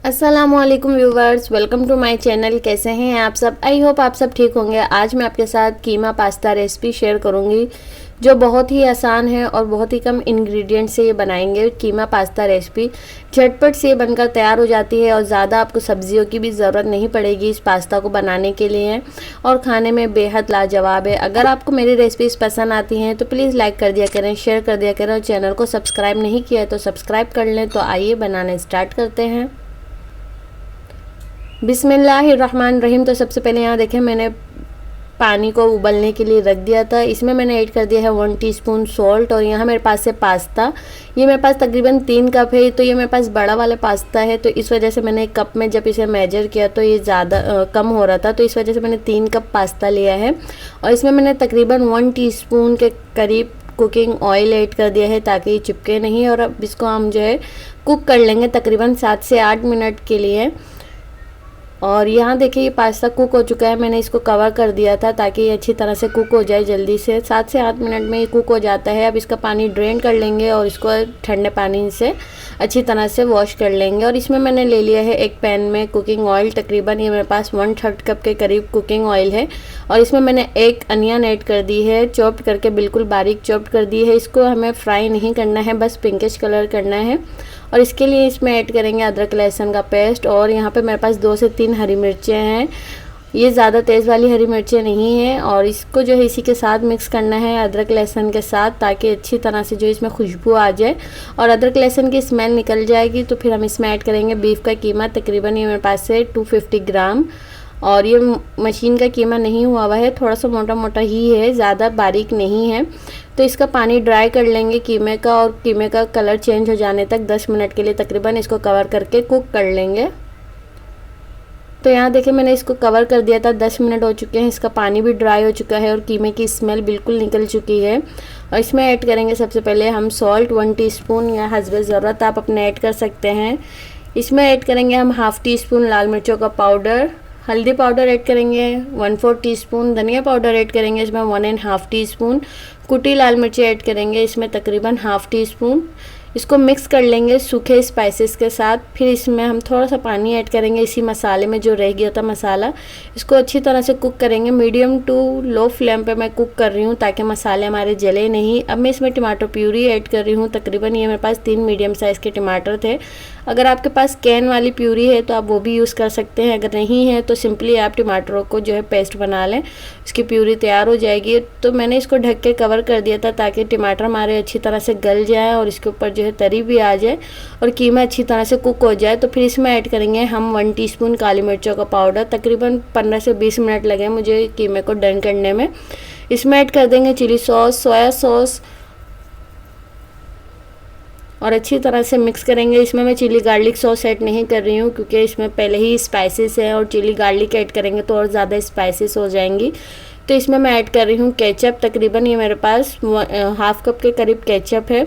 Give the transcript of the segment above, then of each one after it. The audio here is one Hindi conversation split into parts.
अस्सलामुअलैकुम viewers, welcome to my channel. कैसे हैं आप सब? आई होप आप सब ठीक होंगे। आज मैं आपके साथ कीमा पास्ता रेसिपी शेयर करूंगी जो बहुत ही आसान है और बहुत ही कम इंग्रेडिएंट से ये बनाएंगे। कीमा पास्ता रेसिपी झटपट से बनकर तैयार हो जाती है और ज़्यादा आपको सब्जियों की भी ज़रूरत नहीं पड़ेगी इस पास्ता को बनाने के लिए, और खाने में बेहद लाजवाब है। अगर आपको मेरी रेसिपीज़ पसंद आती हैं तो प्लीज़ लाइक कर दिया करें, शेयर कर दिया करें, और चैनल को सब्सक्राइब नहीं किया है तो सब्सक्राइब कर लें। तो आइए बनाना स्टार्ट करते हैं। बिस्मिल्लाहिर्रहमानिर्रहीम। तो सबसे पहले यहाँ देखें, मैंने पानी को उबलने के लिए रख दिया था। इसमें मैंने ऐड कर दिया है 1 टीस्पून सॉल्ट, और यहाँ मेरे पास है पास्ता। ये मेरे पास तकरीबन 3 कप है। तो ये मेरे पास बड़ा वाला पास्ता है, तो इस वजह से मैंने एक कप में जब इसे मेजर किया तो ये ज़्यादा कम हो रहा था, तो इस वजह से मैंने 3 कप पास्ता लिया है। और इसमें मैंने तकरीबन 1 टीस्पून के करीब कुकिंग ऑयल ऐड कर दिया है ताकि ये चिपके नहीं। और अब इसको हम जो है कुक कर लेंगे तकरीबन 7 से 8 मिनट के लिए। और यहाँ देखिए ये पास्ता कुक हो चुका है। मैंने इसको कवर कर दिया था ताकि ये अच्छी तरह से कुक हो जाए जल्दी से। 7 से 8 मिनट में ये कुक हो जाता है। अब इसका पानी ड्रेन कर लेंगे और इसको ठंडे पानी से अच्छी तरह से वॉश कर लेंगे। और इसमें मैंने ले लिया है एक पैन में कुकिंग ऑयल, तकरीबन ये मेरे पास 1/3 कप के करीब कुकिंग ऑयल है। और इसमें मैंने एक अनियन ऐड कर दी है, चॉप्ड करके, बिल्कुल बारीक चॉप्ड कर दी है। इसको हमें फ्राई नहीं करना है, बस पिंकिश कलर करना है। और इसके लिए इसमें ऐड करेंगे अदरक लहसुन का पेस्ट। और यहाँ पे मेरे पास 2 से 3 हरी मिर्चें हैं। ये ज़्यादा तेज़ वाली हरी मिर्चें नहीं हैं। और इसको जो है इसी के साथ मिक्स करना है अदरक लहसुन के साथ, ताकि अच्छी तरह से जो इसमें खुशबू आ जाए और अदरक लहसुन की स्मेल निकल जाएगी। तो फिर हम इसमें ऐड करेंगे बीफ का कीमा। तकरीबन ये मेरे पास है 250 ग्राम। और ये मशीन का कीमा नहीं हुआ हुआ है, थोड़ा सा मोटा मोटा ही है, ज़्यादा बारीक नहीं है। तो इसका पानी ड्राई कर लेंगे कीमे का, और कीमे का कलर चेंज हो जाने तक 10 मिनट के लिए तकरीबन इसको कवर करके कुक कर लेंगे। तो यहाँ देखिए मैंने इसको कवर कर दिया था, 10 मिनट हो चुके हैं। इसका पानी भी ड्राई हो चुका है और कीमे की स्मेल बिल्कुल निकल चुकी है। और इसमें ऐड करेंगे सबसे पहले हम सॉल्ट 1 टीस्पून, या हस्बे ज़रूरत आप अपने ऐड कर सकते हैं। इसमें ऐड करेंगे हम 1/2 टीस्पून लाल मिर्चों का पाउडर। हल्दी पाउडर ऐड करेंगे 1/4 टीस्पून। धनिया पाउडर ऐड करेंगे इसमें 1.5 टीस्पून। कुटी लाल मिर्ची ऐड करेंगे इसमें तकरीबन 1/2 टीस्पून। इसको मिक्स कर लेंगे सूखे स्पाइसेस के साथ। फिर इसमें हम थोड़ा सा पानी ऐड करेंगे इसी मसाले में जो रह गया था मसाला। इसको अच्छी तरह से कुक करेंगे। मीडियम टू लो फ्लेम पे मैं कुक कर रही हूँ ताकि मसाले हमारे जले नहीं। अब मैं इसमें टमाटर प्यूरी ऐड कर रही हूँ। तकरीबन ये मेरे पास 3 मीडियम साइज़ के टमाटर थे। अगर आपके पास कैन वाली प्यूरी है तो आप वो भी यूज़ कर सकते हैं, अगर नहीं है तो सिंपली आप टमाटरों को जो है पेस्ट बना लें, उसकी प्यूरी तैयार हो जाएगी। तो मैंने इसको ढक के कवर कर दिया था ताकि टमाटर हमारे अच्छी तरह से गल जाए और इसके ऊपर जो है तरी भी आ जाए और कीमा अच्छी तरह से कुक हो जाए। तो फिर इसमें ऐड करेंगे हम 1 टीस्पून काली मिर्चों का पाउडर। तकरीबन 15 से 20 मिनट लगे मुझे कीमे को डन करने में। इसमें ऐड कर देंगे चिली सॉस, सोया सॉस, और अच्छी तरह से मिक्स करेंगे। इसमें मैं चिली गार्लिक सॉस ऐड नहीं कर रही हूँ क्योंकि इसमें पहले ही स्पाइसेस है, और चिली गार्लिक ऐड करेंगे तो और ज़्यादा स्पाइसेस हो जाएंगी। तो इसमें मैं ऐड कर रही हूँ केचप। तकरीबन ये मेरे पास 1/2 कप के करीब केचप है।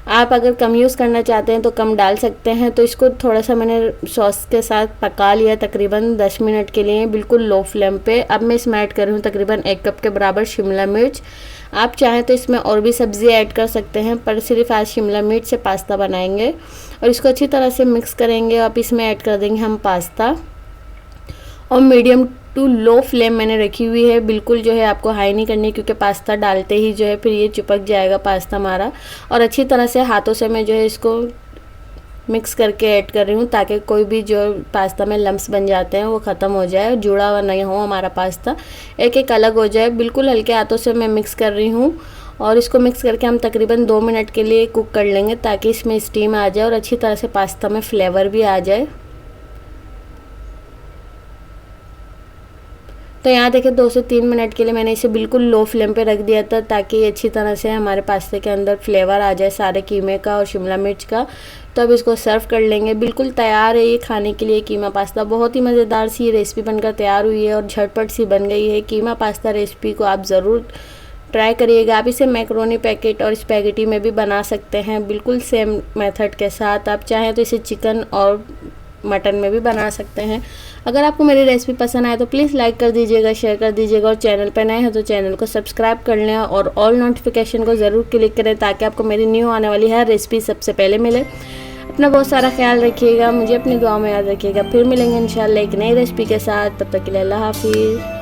आप अगर कम यूज़ करना चाहते हैं तो कम डाल सकते हैं। तो इसको थोड़ा सा मैंने सॉस के साथ पका लिया तकरीबन 10 मिनट के लिए, बिल्कुल लो फ्लेम पे। अब मैं इसमें ऐड कर रही हूँ तकरीबन 1 कप के बराबर शिमला मिर्च। आप चाहें तो इसमें और भी सब्ज़ी ऐड कर सकते हैं, पर सिर्फ आज शिमला मिर्च से पास्ता बनाएंगे। और इसको अच्छी तरह से मिक्स करेंगे। अब इसमें ऐड कर देंगे हम पास्ता, और मीडियम टू लो फ्लेम मैंने रखी हुई है। बिल्कुल जो है आपको हाई नहीं करनी, क्योंकि पास्ता डालते ही जो है फिर ये चिपक जाएगा पास्ता हमारा। और अच्छी तरह से हाथों से मैं जो है इसको मिक्स करके ऐड कर रही हूँ ताकि कोई भी जो पास्ता में लम्स बन जाते हैं वो ख़त्म हो जाए, जुड़ा हुआ नहीं हो हमारा पास्ता, एक एक अलग हो जाए। बिल्कुल हल्के हाथों से मैं मिक्स कर रही हूँ। और इसको मिक्स करके हम तकरीबन 2 मिनट के लिए कुक कर लेंगे ताकि इसमें स्टीम आ जाए और अच्छी तरह से पास्ता में फ्लेवर भी आ जाए। तो यहाँ देखिए 2 से 3 मिनट के लिए मैंने इसे बिल्कुल लो फ्लेम पे रख दिया था ताकि ये अच्छी तरह से हमारे पास्ते के अंदर फ्लेवर आ जाए सारे कीमे का और शिमला मिर्च का। तो अब इसको सर्व कर लेंगे। बिल्कुल तैयार है ये खाने के लिए कीमा पास्ता। बहुत ही मज़ेदार सी ये रेसिपी बनकर तैयार हुई है और झटपट सी बन गई है। कीमा पास्ता रेसिपी को आप ज़रूर ट्राई करिएगा। आप इसे मैक्रोनी पैकेट और स्पैगेटी में भी बना सकते हैं, बिल्कुल सेम मेथड के साथ। आप चाहें तो इसे चिकन और मटन में भी बना सकते हैं। अगर आपको मेरी रेसिपी पसंद आए तो प्लीज़ लाइक कर दीजिएगा, शेयर कर दीजिएगा, और चैनल पर नए हैं तो चैनल को सब्सक्राइब कर लें और ऑल नोटिफिकेशन को ज़रूर क्लिक करें ताकि आपको मेरी न्यू आने वाली हर रेसिपी सबसे पहले मिले। अपना बहुत सारा ख्याल रखिएगा, मुझे अपनी दुआ में याद रखिएगा। फिर मिलेंगे इंशाल्लाह एक नई रेसिपी के साथ, तब तक के लिए अल्लाह हाफिज़।